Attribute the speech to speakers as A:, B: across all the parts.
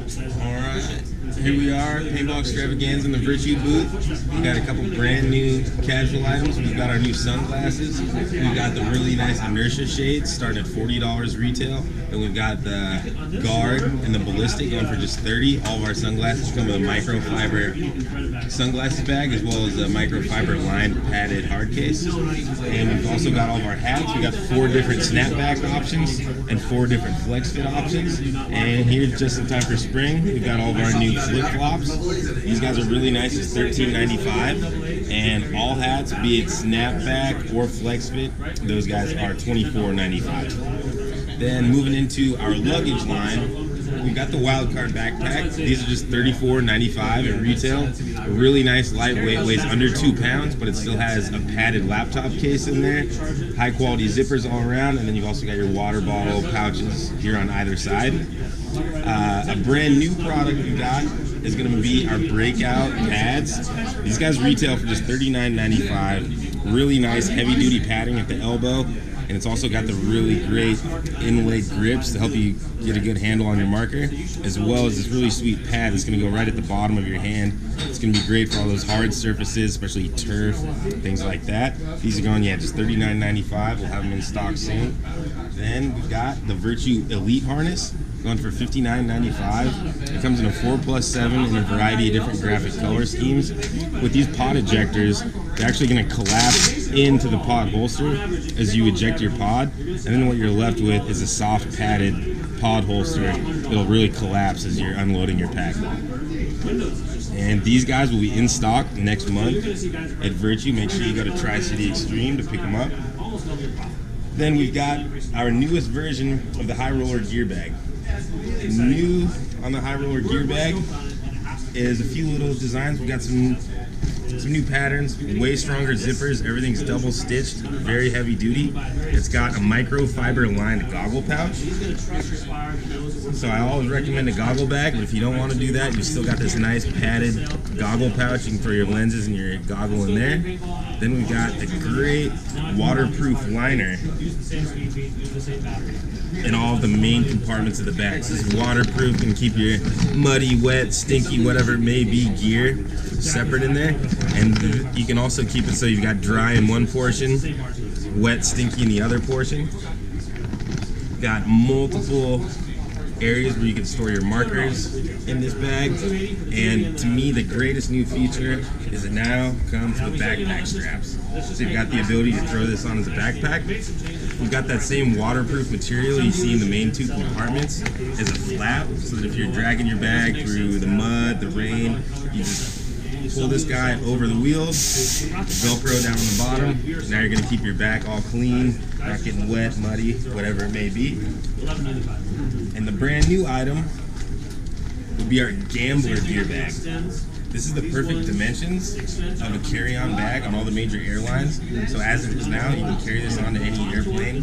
A: Alright, here we are, Paintball Extravaganza in the Virtue booth. We got a couple brand new casual items. We've got our new sunglasses. We've got the really nice inertia shades starting at $40 retail. Then we've got the guard and the ballistic going for just $30. All of our sunglasses come with a microfiber sunglasses bag as well as a microfiber lined padded hard case. And we've also got all of our hats. We've got 4 different snapback options and 4 different flex fit options. And here, just in time for spring, we've got all of our new flip-flops. These guys are really nice. It's $13.95. And all hats, be it snapback or flex fit, those guys are $24.95. Then moving into our luggage line, we've got the Wildcard backpack. These are just $34.95 at retail. A really nice lightweight, weighs under 2 pounds, but it still has a padded laptop case in there. High quality zippers all around, and then you've also got your water bottle pouches here on either side. A brand new product we got is going to be our breakout pads. These guys retail for just $39.95. Really nice heavy duty padding at the elbow. And it's also got the really great inlaid grips to help you get a good handle on your marker, as well as this really sweet pad that's going to go right at the bottom of your hand. It's going to be great for all those hard surfaces, especially turf, things like that. These are going, just $39.95. We'll have them in stock soon. Then we've got the Virtue Elite harness, going for $59.95. It comes in a 4+7 in a variety of different graphic color schemes. With these pod ejectors, they're actually going to collapse into the pod holster as you eject your pod, and then what you're left with is a soft padded pod holster that'll really collapse as you're unloading your pack. And these guys will be in stock next month at Virtue. Make sure you go to Tri-City Extreme to pick them up. Then we've got our newest version of the High Roller gear bag. New on the High Roller gear bag is a few little designs. We got some new patterns, way stronger zippers. Everything's double stitched, very heavy duty. It's got a microfiber lined goggle pouch. So I always recommend a goggle bag, but if you don't want to do that, you still got this nice padded goggle pouch. You can throw your lenses and your goggle in there. Then we've got a great waterproof liner in all of the main compartments of the bag. So this is waterproof, can keep your muddy, wet, stinky, whatever it may be gear separate in there. And you can also keep it so you've got dry in one portion, wet, stinky in the other portion. Got multiple areas where you can store your markers in this bag. And to me, the greatest new feature is it now comes with backpack straps. So you've got the ability to throw this on as a backpack. We've got that same waterproof material you see in the main 2 compartments as a flap, so that if you're dragging your bag through the mud, the rain, you just pull this guy over the wheels, the Velcro down on the bottom. Now you're going to keep your back all clean, not getting wet, muddy, whatever it may be. And the brand new item would be our Gambler gear bag. This is the perfect dimensions of a carry-on bag on all the major airlines. So as it is now, you can carry this onto any airplane.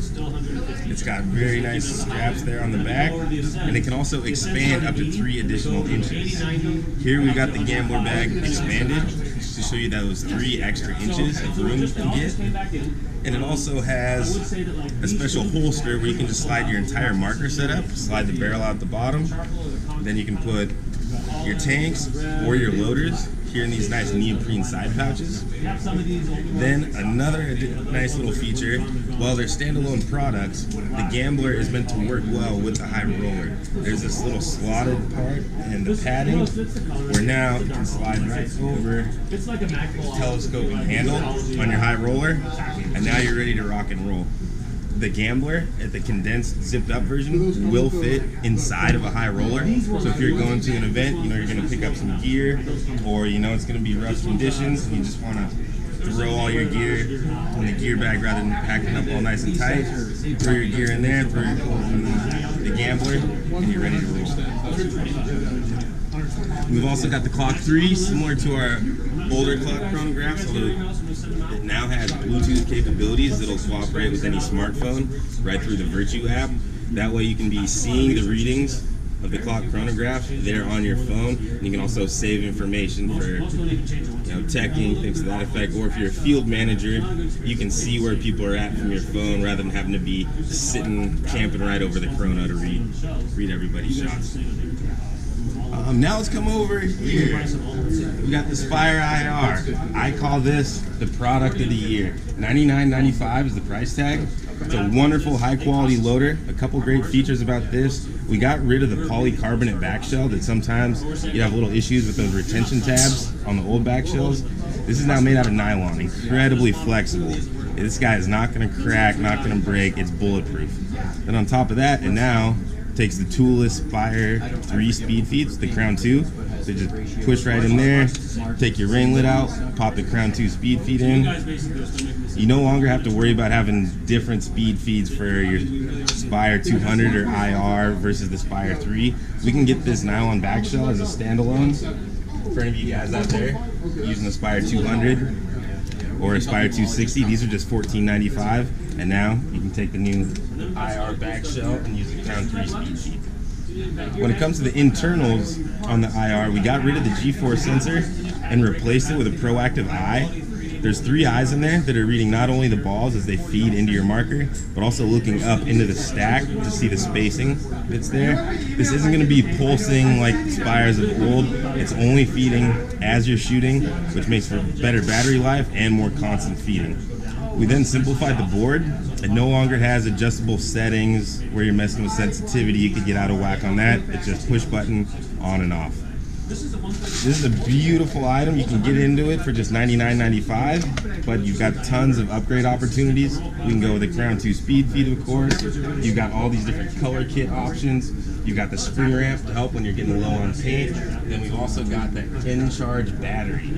A: It's got very nice straps there on the back, and it can also expand up to 3 additional inches. Here we've got the Gambler bag expanded to show you those 3 extra inches of room you can get. And it also has a special holster where you can just slide your entire marker setup, slide the barrel out the bottom. Then you can put your tanks or your loaders here in these nice neoprene side pouches. Then another nice little feature, while they're standalone products, the Gambler is meant to work well with the High Roller. There's this little slotted part in the padding where now you can slide right over the telescoping handle on your High Roller, and now you're ready to rock and roll. The Gambler, at the condensed zipped up version, will fit inside of a High Roller. So if you're going to an event, you know you're going to pick up some gear, or you know it's going to be rough conditions, and you just want to throw all your gear in the gear bag rather than packing up all nice and tight. Throw your gear in there, throw your clothes in the Gambler, and you're ready to roll. We've also got the Clock 3, similar to our older clock chronographs, although it now has Bluetooth capabilities that'll cooperate with any smartphone right through the Virtue app. That way you can be seeing the readings of the clock chronograph there on your phone. And you can also save information for teching, things to that effect. Or if you're a field manager, you can see where people are at from your phone rather than having to be sitting, camping right over the chrono to read everybody's shots. Now let's come over here. We got the Spire IR. I call this the product of the year. $99.95 is the price tag. It's a wonderful, high-quality loader. A couple great features about this. We got rid of the polycarbonate back shell that sometimes you have little issues with those retention tabs on the old back shells. This is now made out of nylon, incredibly flexible. This guy is not going to crack, not going to break. It's bulletproof. Then on top of that, it now takes the toolless Spire 3 speed feeds, the Crown 2. So just push right in there, take your rain lid out, pop the Crown 2 speed feed in. You no longer have to worry about having different speed feeds for your Spire 200 or IR versus the Spire 3. We can get this nylon back shell as a standalone for any of you guys out there using the Spire 200 or a Spire 260. These are just $14.95, and now you can take the new IR back shell and use the Crown 3 speed feed. When it comes to the internals on the IR, we got rid of the G-force sensor and replaced it with a proactive eye. There's 3 eyes in there that are reading not only the balls as they feed into your marker, but also looking up into the stack to see the spacing that's there. This isn't going to be pulsing like Spires of old. It's only feeding as you're shooting, which makes for better battery life and more constant feeding. We then simplified the board. It no longer has adjustable settings where you're messing with sensitivity. You could get out of whack on that. It's just push button on and off. This is a beautiful item. You can get into it for just $99.95, but you've got tons of upgrade opportunities. We can go with the Crown 2 speed feed, of course. You've got all these different color kit options. You've got the spring ramp to help when you're getting low on paint. Then we've also got the in-charge battery.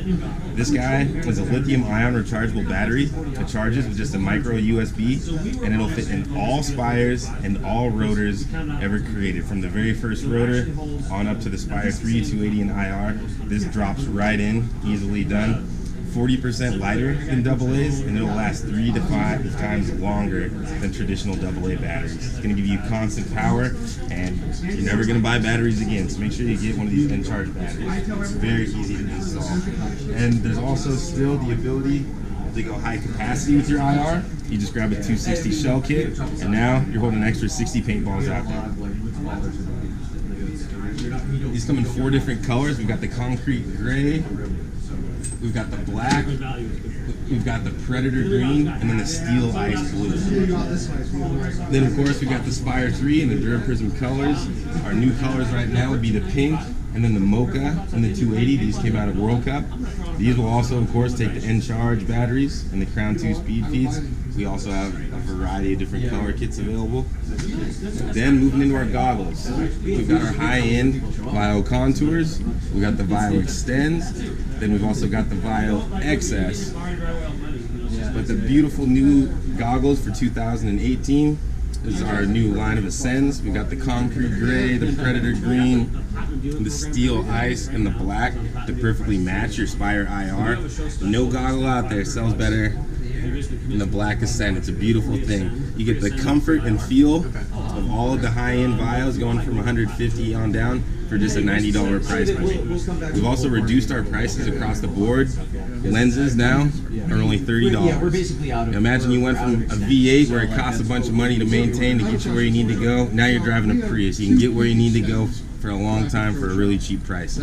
A: This guy is a lithium-ion rechargeable battery. It charges with just a micro USB, and it'll fit in all Spires and all rotors ever created. From the very first rotor on up to the Spire 3, 280, and IR. This drops right in, easily done. 40% lighter than AA's, and it'll last 3 to 5 times longer than traditional AA batteries. It's going to give you constant power, and you're never going to buy batteries again, so make sure you get one of these in-charge batteries. It's very easy to install. And there's also still the ability to go high capacity with your IR. You just grab a 260 shell kit, and now you're holding an extra 60 paintballs out there. These come in 4 different colors. We've got the concrete gray, we've got the black, we've got the predator green, and then the steel ice blue. Then of course we've got the Spire 3 and the Duraprism colors. Our new colors right now would be the pink, and then the mocha and the 280. These came out at World Cup. These will also of course take the in-charge batteries and the Crown 2 speed feeds. We also have a variety of different color kits available. Then moving into our goggles, we've got our high-end Vio Contours, we've got the Vio Extends, then we've also got the Vio XS. But the beautiful new goggles for 2018 is our new line of Ascends. We've got the concrete gray, the predator green, the steel ice, and the black to perfectly match your Spire IR. No goggle out there sells better than the black Ascend. It's a beautiful thing. You get the comfort and feel of all of the high-end Vios going from $150 on down for just a $90 price point. We've also reduced our prices across the board. Lenses now are only $30.
B: Yeah, we're basically out of.
A: Imagine you went from a V8 where it costs a bunch of money to maintain to get you where you need to go. Now you're driving a Prius. You can get where you need to go for a long time for a really cheap price.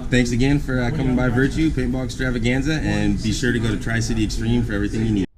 A: Thanks again for coming by Virtue, Paintball Extravaganza, and be sure to go to Tri-City Extreme for everything you need.